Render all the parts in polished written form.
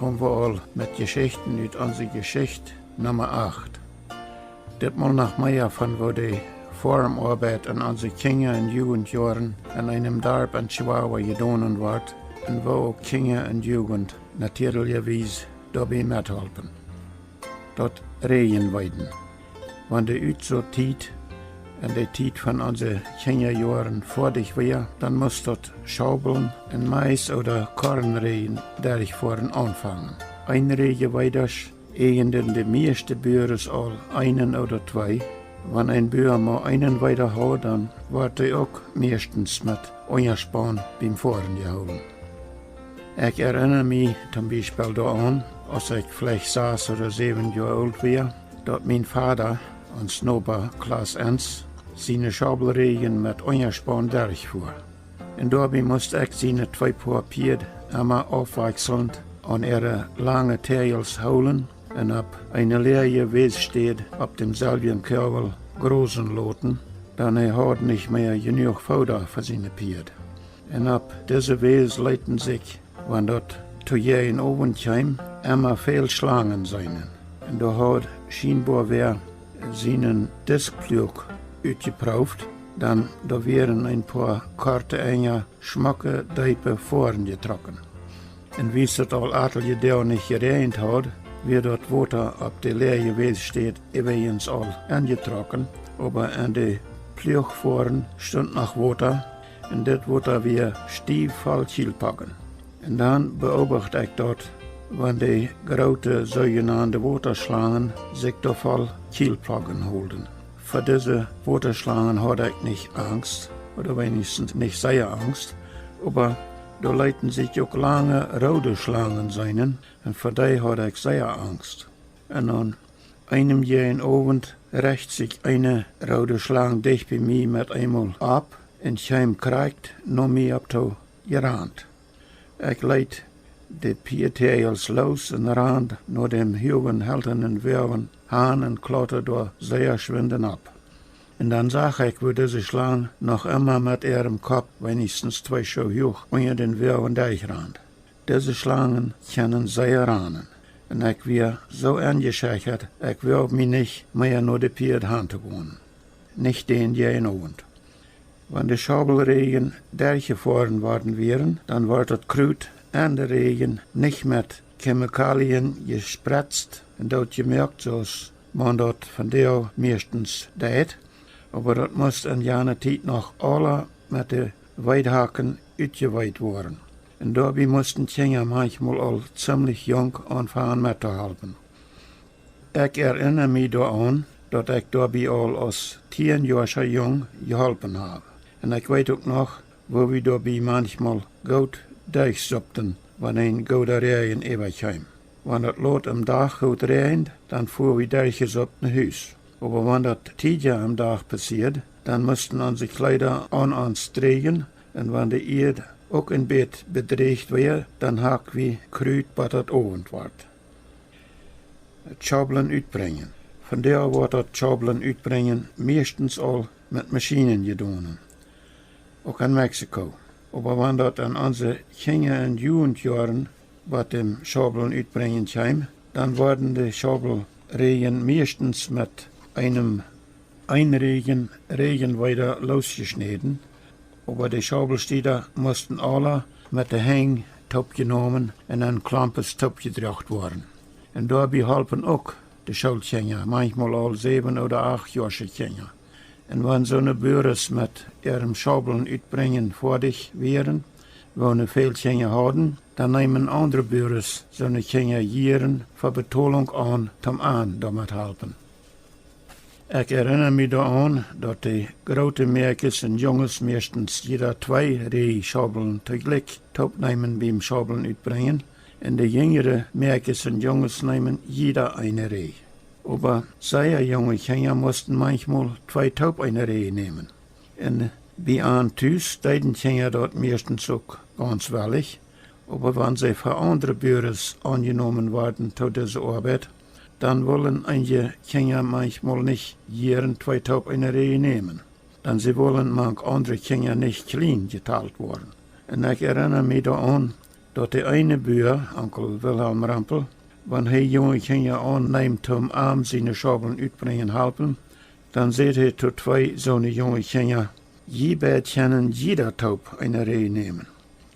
kommen wir all mit Geschichten uit onze Geschichte Nummer 8. Ditmal noch mehr von wo die Formarbeit an unsere Kinder und Jugendjahren an einem Dorf in Chihuahua gedonen wird und wo auch Kinder und Jugend natürlicherweise dabei mithelfen. Dort Regenweiden. Wenn die uit so Zeit und die Zeit von unseren Kinderjahren fertig war, dann muss dort Schaubeln und Mais oder Kornregen dadurch vorn anfangen. Ein Regen weiter, irgendein die meiste Büros all einen oder zwei. Wenn ein Bauer mal einen weiter hat, dann wird er auch meistens mit Euerspan beim Fahren gehouden. Ich erinnere mich zum Beispiel daran, als ich vielleicht 6 oder 7 Jahre alt war, dass mein Vater, uns Nober Klasse 1, seine Schaubelregen mit Euerspan durchfuhr. Und dabei musste ich seine 2 Paar Pferde immer aufwechselnd an ihre langen Tails holen und ab eine leere Wies steht auf demselben Körper großen loten, dann er hat nicht mehr genug Futter für seine Pferde. Und ab diese Wies leiten sich, wenn dort zu jeden Abend kam, immer viel Schlangen sein. Und da hat scheinbar wer seinen Diskpflug uitgeproefd, dann da wären ein paar korte enge schmacke Deipe vorn getrokken. Und wie es das all atelige Dau nicht geregnet hat, wird dort Wasser ab der leere Wies steht, übrigens all angetrokken, aber an die Pflug vorn stund noch Wasser, und das Wasser wir stief voll Kielpacken. Und dann beobachte ich dort, wenn die große sogenannte Wasserschlangen sich da voll Kielpacken holten. Vor diese Wasserschlangen hatte ich nicht Angst, oder wenigstens nicht sehr Angst, aber da leiten sich auch lange rote Schlangen sein, und vor die hatte ich sehr Angst. Und an einem jeden Abend rächt sich eine rote Schlange dicht bei mir mit einmal ab, und heim kriegt noch mehr ab to gerannt. Ich leit die Pietails los und rannt nur dem hugen haltenden Werben Hahn und klotte da sehr schwinden ab. Und dann sah ich, wo diese Schlange noch immer mit ihrem Kopf wenigstens 2 Schuh hoch unter den Werben durchrannt. Diese Schlangen können sehr rannen. Und ich war so angeschächert, ich will mich nicht mehr nur die Piet handzuwohnen. Nicht den jeden Abend. Wenn die Schaubelregen durchgefahren worden wären, dann wird das Krut an der Regen nicht mit Chemikalien gespritzt und dort gemerkt, dass man dort von der meistens tät. Aber das muss in jener Zeit noch alle mit den Weidhaken uitgeweiht worden. Und dabei mussten Kinder manchmal all ziemlich jung anfangen mitzuhelfen. Ich erinnere mich daran, dass ich dabei all als 10 Jahre jung geholfen habe. Und ich weiß auch noch, wo wir dabei manchmal gut durchsuppten, wenn ein guter Regen überkam. Wenn das Lot am Tag gut regnet, dann fuhren wir durchgesuppt nach Haus. Aber wenn das tiger am Tag passiert, dann mussten unsere Kleider an uns tragen, und wenn die Erde auch im Bett bedreht wäre, dann hack wir Krüt, was das Abend wird. Schaubeln uitbrengen. Von der wird das Schaubeln uitbrengen meistens all mit Maschinen getan. Auch in Mexiko. Aber wenn das an unsere Kinder- und Jugendjahren was dem Schaubeln uitbrengen kam, dann wurden die Schaubelregen meistens mit einem Einregen weiter losgeschnitten. Aber die Schaubelstädter mussten alle mit der Hang top genommen und ein klampes Top gedrückt worden. Und dabei halfen auch die Schulkinder, manchmal all 7 oder 8 Jahre Kinder. Und wenn so eine Bürers mit ihrem Schaubeln uitbringen fertig wären, wo eine viel Kinder hatten, dann nehmen andere Bürers so eine Kinder Jahren für Bezahlung an, damit helfen. Ich erinnere mich daran, dass die großen Mädchen und Jungs meistens jeder 2 Rehschaubeln täglich nehmen beim Schaubeln uitbringen, und die jüngeren Mädchen und Jungs nehmen jeder eine Reh. Aber sehr junge Kinder mussten manchmal 2 eine Reh nehmen. Und bei an Tüß deuten Kinder dort meistens auch ganz willig, aber wenn sie für andere Bürers angenommen werden zu dieser Arbeit, dann wollen einige Kinder manchmal nicht jeden 2 eine Reh nehmen. Denn sie wollen manch andere Kinder nicht clean geteilt worden. Und ich erinnere mich daran, dat de eine Buur, onkel Wilhelm Rampel, wanneer hij jonge kinderen aanneemt om arm zijn schobelen uitbrengen helpen, dan zegt hij tot twee zo'n jonge kinderen, je bent kunnen jeder Taub eine Reh nemen.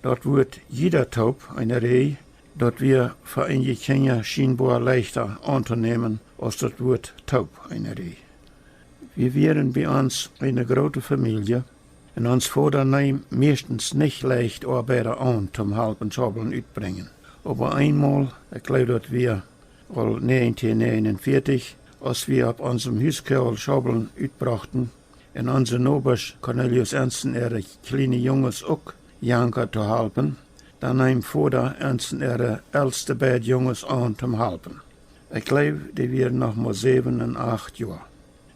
Dat wordt jeder Taub eine Reh, dat wir für einige Kinder scheinbar leichter anzunehmen, als das Wort Taub eine Reh. Wir wären bei uns eine große Familie, und uns Vater nahm meistens nicht leicht Arbeiter an, zum halben Schobeln uitbringen. Aber einmal, ich glaube, dass wir al 1949, als wir auf unserem Huiskerl Schobeln uitbrachten, en onze Nobers Cornelius Ernsten ihre kleine Jungs auch janker zu helpen, dan nahm Vater Ernsten ihre älteste beide Jungs an zum helpen. Ich glaube, die waren noch mal 7 und 8 Jahre.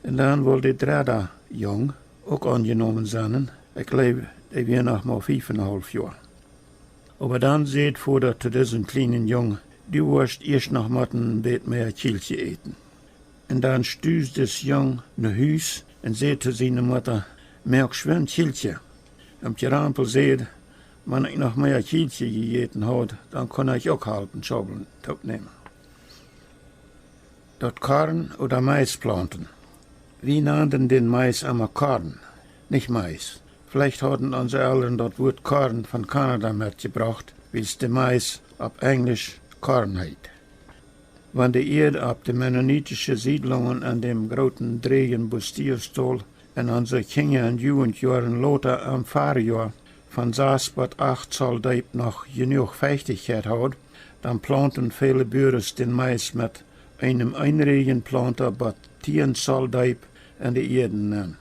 En dan wollte die derde jong ook angenommen zijn. Ich glaube, die waren noch mal 5,5 Jahre. Aber dann seht Vater zu diesem kleinen Jungen, du wirst erst noch mal ein bisschen mehr Kieltje eten. Und dann stößt das Jung nach Huis und sagt zu seiner Mutter, merk schön Kieltje. Und die Rampel sagt, wenn ich noch mehr Kieltje gegessen habe, dann kann ich auch halben Schobeln nehmen. Dort Korn oder Mais planten. Wir nannten den Mais immer Korn, nicht Mais. Vielleicht hatten unsere Eltern das Wort Korn von Kanada mitgebracht, weil es der Mais auf Englisch Korn heißt. Wenn die Erde auf die mennonitischen Siedlungen an dem großen Drehen Bustierstuhl in unsere Kinder- und Jugendjahren Lothar am Fahrjahr von 6 bis 8 Soldaten noch genug Feuchtigkeit hat, dann planten viele Bürger den Mais mit einem Einregenplanter bis 10 Soldaten in die Erden an.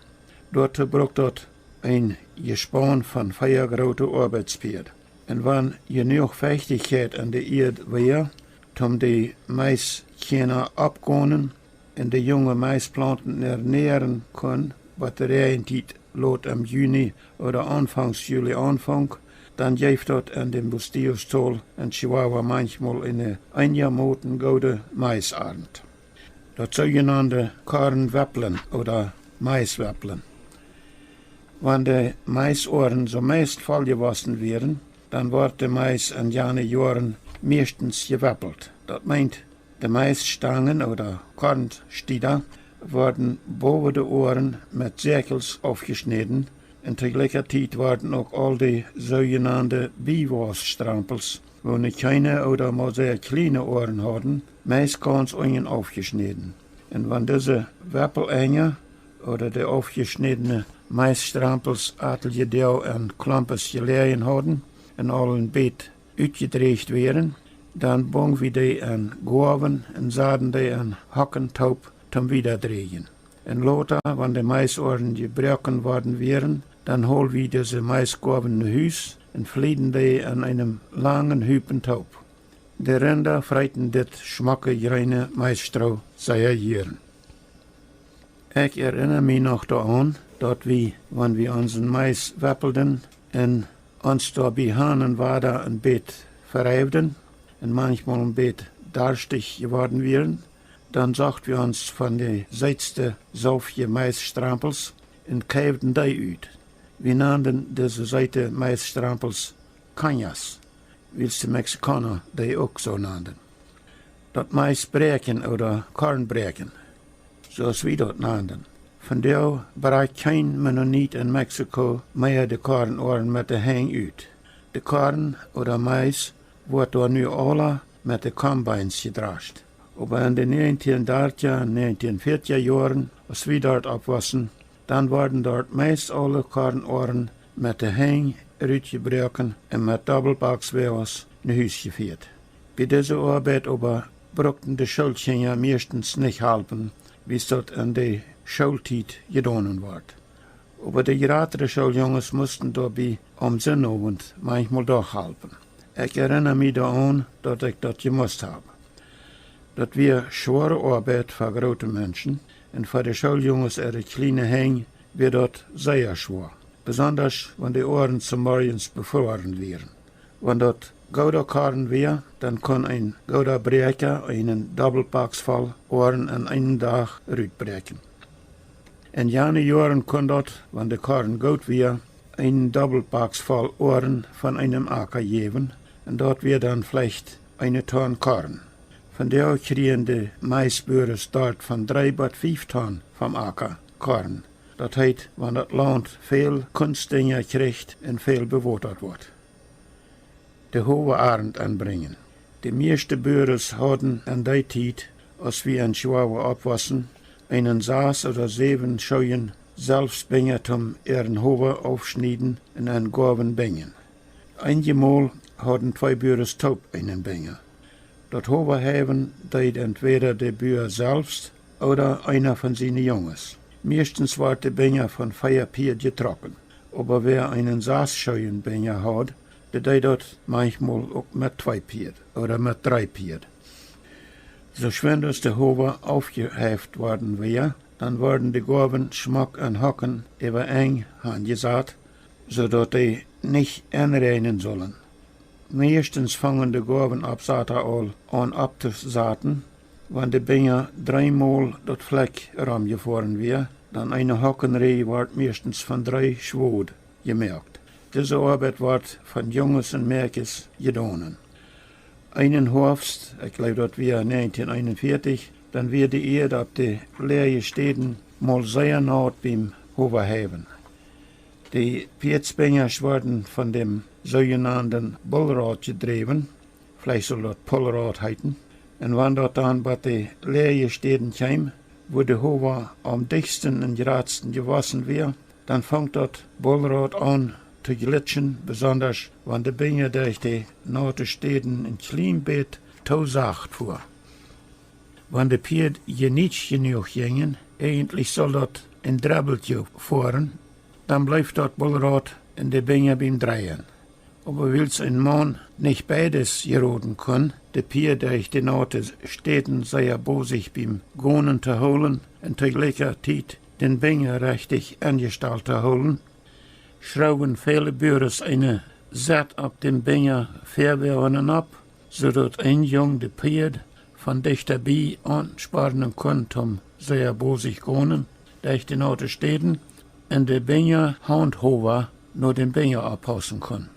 Dort braucht dort ein Gespann von 4 große Arbeitspferd. Und wenn genug Feuchtigkeit in der Erde wäre, um die Maiskerne abgehen und die junge Maisplanten ernähren können, was der Reihenzeit lot im Juni oder Anfangs Juli anfängt, dann gibt dort an dem Bustierstuhl in Chihuahua manchmal eine einigermaßen gute Maisabend. Das sogenannte Kornwäpplen oder Maiswäpplen. Wenn die Maisohren so meist vollgewaschen werden, dann wird der Mais in jene Jahren meistens gewäppelt. Das meint, die Maisstangen oder Kornstieder werden boven de Ohren mit Säckels aufgeschnitten und zur gleichen Zeit werden auch all die sogenannten Biwasstrampels, wo nicht keine oder mal sehr kleine Ohren hatten, meist ganz eng aufgeschnitten. Und wenn diese Wäppelenger oder die aufgeschnittene Maisstrampels Ateljedeu en Klampes gelegen hadden en al een beet uitgedreigd werden, dan bong we die aan Gorven en zaden die aan Hackentaub zum Wiederdrehen. En later, wenn die Maisohren gebrochen worden wären, dann holen wir diese Maiskorben nach Hus und fliegen die an einem langen Hüpentaub. Die Rinder freiten dit schmackige reine Maisstroh sehr gern. Ich erinnere mich noch daran, dass wir, wenn wir unseren Mais wäppelten und uns da bei Hahnen war da ein Beet verreibten und manchmal ein Beet darstig geworden wären, dann sagten wir uns von den seitsten saufje Maisstrampels und käften die uit. Wir nannten diese Seite Maisstrampels Cañas, wie die Mexikaner die auch so nannten. Das Maisbreken oder Kornbreken, zoals wir das nannten. Von der bereikt kein Mennonit in Mexiko mehr de Kornohren mit der Hang uit. De Korn oder Mais wordt door nu alle met de combines gedrascht. Aber in den 1930er und 1940er Jahren, als wir dort abwassen, dann wurden dort meist alle Kornohren mit der Hang uitgebroken und mit Doppelboxwehrs nach Hus geführt. Bei dieser Arbeit aber brauchten die Schulkinder meistens nicht helfen, wie es dort in der Schulzeit getan wird. Aber die geratere Schuljungs mussten dabei am Sinnabend manchmal doch helfen. Ich erinnere mich daran, dass ich das gemusst habe. Das wir schwere Arbeit für große Menschen und für die Schuljungs ihre kleine Hänge wird das sehr schwer. Besonders, wenn die Ohren zum Morgens befroren wären. Wenn das gouda Korn wäre, dann kann ein gouda Breker einen Doppelbox voll Ohren an einem Tag uitbreken. In jene Jahren kann dort, wenn der Korn gut wäre, einen Doppelbox voll Ohren von einem Acker geben und dort wird dann vielleicht eine Tonne Korn. Von der kriegen die Maisbürgers dort von 3 bis 5 Tonnen vom Acker Korn. Das heißt, wenn das Land viel Kunstdinge kriegt und viel bewatert wird. De hohe Arend anbringen. Die meisten Bürgers hatten an der Zeit, als wir in Chihuahua abwassen, einen 6 oder 7 Scheuen selbst bringen zum ihren Hohe aufschneiden und einen Gaben bringen. Einmal hatten 2 Bürgers taub einen Bänger. Das Hohe haben deed entweder der Bürger selbst oder einer von seinen Jungs. Meistens war der Bänger von 4 Pier getrocken. Aber wer einen 6 Scheuen Bänger hat, der deed das manchmal auch mit 2 Pier oder mit 3 Pier. So schön dass der Hohe aufgeheft worden wäre, dann wurden die Gaben Schmuck und Hocken über eng angesagt, sodass die nicht anreinen sollen. Meistens fangen die Gaben ab Saterol an abzusaaten, wenn die Bänger 3-mal das Fleck rumgefahren wäre, dann eine Hockenreihe wird meistens von 3 Schwod gemerkt. Diese Arbeit wird von Jungs und Mädels getan. Einen Herbst, ich glaube, das war 1941, dann wird die Erde ab die leeren Städten mal sehr nah beim Hofer haben. Die Pietsbänger wurden von dem sogenannten Bullrad gedreven, vielleicht soll das Pullrad heißen. Und wenn dort dann bei den leeren Städten kam, wo der Hofer am dichtsten und geradsten gewassen wäre, dann fängt das Bullrad an zu glitschen, besonders wenn die Bänger durch die nahen Städten ein klein bisschen zu sacht fuhr. Wenn die Piet nicht genug gingen, eigentlich soll das ein Drabbeltje fahren, dann bleibt das Bullrad in die Bänger beim Drehen. Aber weil ein Mann nicht beides geraten kann, der Pier durch die nahen Städten sei bosig beim Gonen zu holen und zu gleicher Zeit den Bänger richtig angestellt zu holen, schrauben viele Bürgers eine Saat ab dem Bänger Fährwehren ab, sodass ein Jung der Pier von dichter bei ansparen kann, um sehr bosig gonen durch die nahen Städten und der Bänger Handhover nur den Bänger abpassen kann.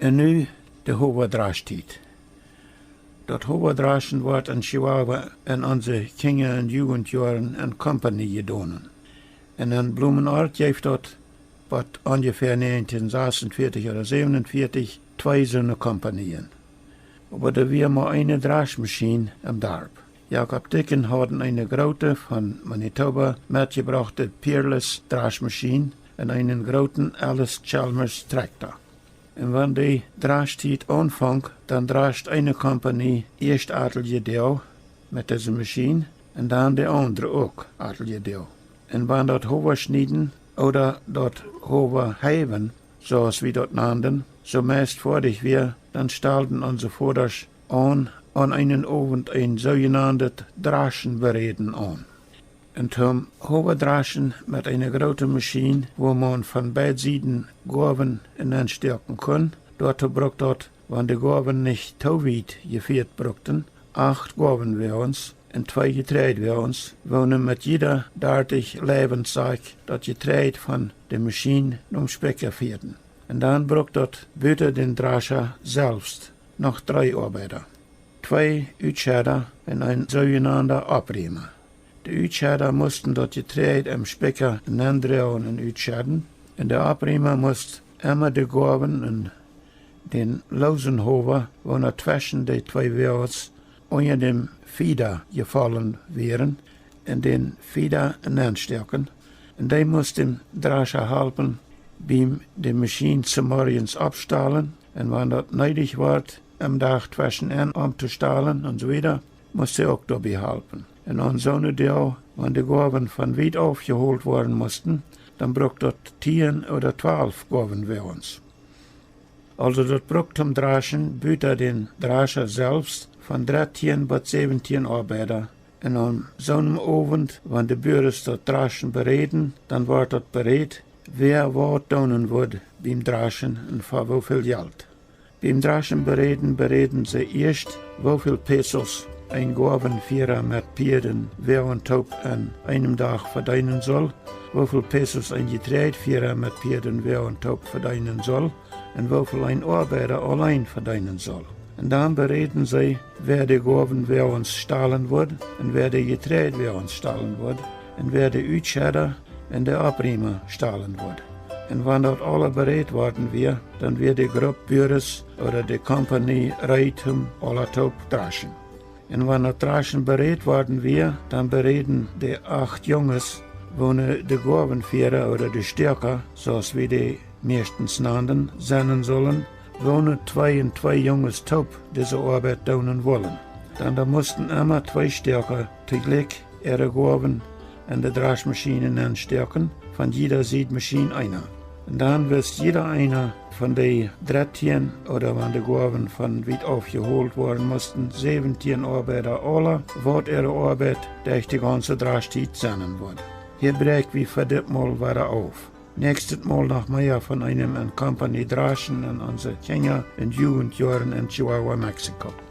Und nu de Hoverdraschtijd. Dat Hoverdraschen wordt in Chihuahua in onze Kinder- en Jugendjaren een compagnie gedaan. En in Blumenort heeft dat, wat ongeveer 1946 oder 47, 2 zo'n Kompanien. Aber da war maar eine Draschmaschine am Dorp. Jacob Dicken hadden eine grote von Manitoba mitgebrachte Peerless Draschmaschine en einen groten Alice Chalmers Traktor. Und wenn die Draschtijd anfängt, dann drascht eine Kompanie erst Atelier Deo mit dieser Maschine und dann die andere auch Atelier Deo. Und wenn dort Hover schneiden oder dort Hover heiven, so wie dort nannten, so meist fertig wir, dann stellten unsere Vaters an einen Abend ein sogenanntes Draschenbereden an. Und zum Hoverdraschen mit einer großen Maschine, wo man von beiden Seiten Gaben anstärken kann. Dort braucht dort, wenn die Gaben nicht zu weit geführt brauchten, 8 Gaben wir uns und 2 Getreide wir uns, wohnen mit jeder derartig Lebenszeug das Getreide von der Maschine zum Specker führten. Und dann braucht dort bitte den Drascher selbst noch 3 Arbeiter. 2 Utschäder und ein sogenannter Abriemer. Die Utschäder mussten das Getreide im Specker drehen und utschäden. Und der Abriemer musste immer die Gaben und den Losenhover, wo zwischen die 2 Wehrs unter dem Fieder gefallen wären, in den Fieder anstärken. Und die musste dem Drascher helfen, beim die Maschine zum Morgens abstahlen. Und wenn das nötig war, am Tag zwischen umzustahlen und so weiter, musste er auch dabei helfen. Und an so einer Tag, wenn die Gaben von weit aufgeholt worden mussten, dann braucht das 10 oder 12 Gaben für uns. Also das braucht zum Draschen büter den Drascher selbst von 13 bis 17 Arbeiter. Und an so einem Abend, wenn die Bürgers das Draschen bereden, dann wird das berät, wer was tun wird beim Draschen und für wie viel Geld. Beim Draschen bereden sie erst, wie viel Pesos ein Gabenvierer mit Pieren, wer und Taub an einem Tag verdienen soll, wie viel Pesos ein Getreidevierer mit Pieren, wer und Taub verdienen soll, en hoeveel een arbeider alleen verdienen zal. En dan bereden zij wer de gaven weer ons stalen wordt, en wer de getreed weer ons stalen wordt, en wer de uitscheider en de abremer stalen wordt. En wanneer dat alle bereid worden weer, dan wird de groep Bures oder de compagnie Reitum alle top draschen. En wanneer draschen bereid worden weer, dan bereden de 8 jongens, wonen de gavenvierer oder de stärker, zoals we de meestens nanden, zijn zullen, wonen 2 en 2 jongens top deze arbeid doen willen. Dan moesten immer 2 stärker tegelijk ihre gaven en de draschmaschinen aanstärken, van jeder Siedmaschine einer. Und dann wirst jeder einer von den 13 oder wenn die Gaben von weit aufgeholt worden mussten, 17 Arbeiter alle, wird ihre Arbeit durch die ganze Drastzeit sein wird. Hier brecht wie für das Mal wieder auf. Nächstes Mal noch mehr von einem in Company Draschen in unsere Kinder in Jugendjahren in Chihuahua, Mexiko.